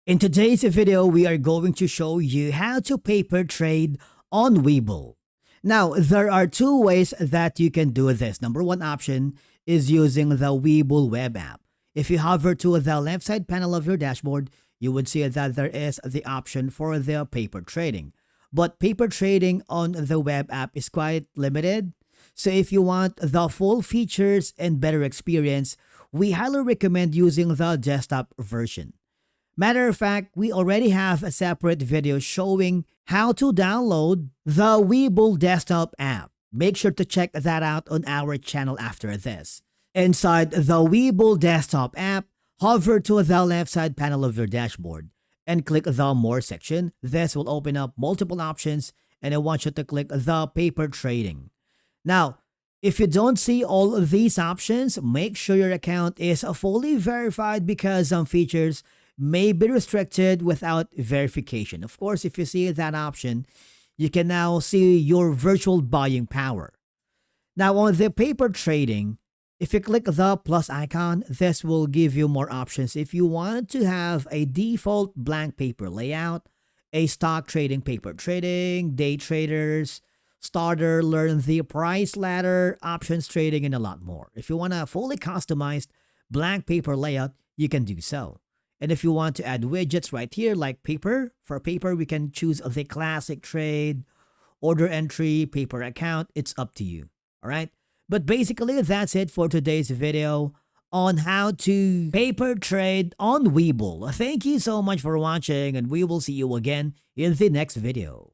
In today's video, we are going to show you how to paper trade on Webull. Now, there are two ways that you can do this. Number one option is using the Webull web app. If you hover to the left side panel of your dashboard, you would see that there is the option for the paper trading. But paper trading on the web app is quite limited. So if you want the full features and better experience, we highly recommend using the desktop version. Matter of fact, we already have a separate video showing how to download the Webull desktop app. Make sure to check that out on our channel after this. Inside the Webull desktop app, hover to the left side panel of your dashboard and click the More section. This will open up multiple options and I want you to click the paper trading. Now, if you don't see all of these options, make sure your account is fully verified because some features may be restricted without verification. Of course, if you see that option, you can now see your virtual buying power. Now on the paper trading, if you click the plus icon, this will give you more options. If you want to have a default blank paper layout, a stock trading paper trading, day traders, starter, learn the price ladder, options trading, and a lot more. If you want a fully customized blank paper layout, you can do so. And if you want to add widgets right here, like paper, for paper, we can choose the classic trade, order entry, paper account. It's up to you. All right. But basically, that's it for today's video on how to paper trade on Webull. Thank you so much for watching, and we will see you again in the next video.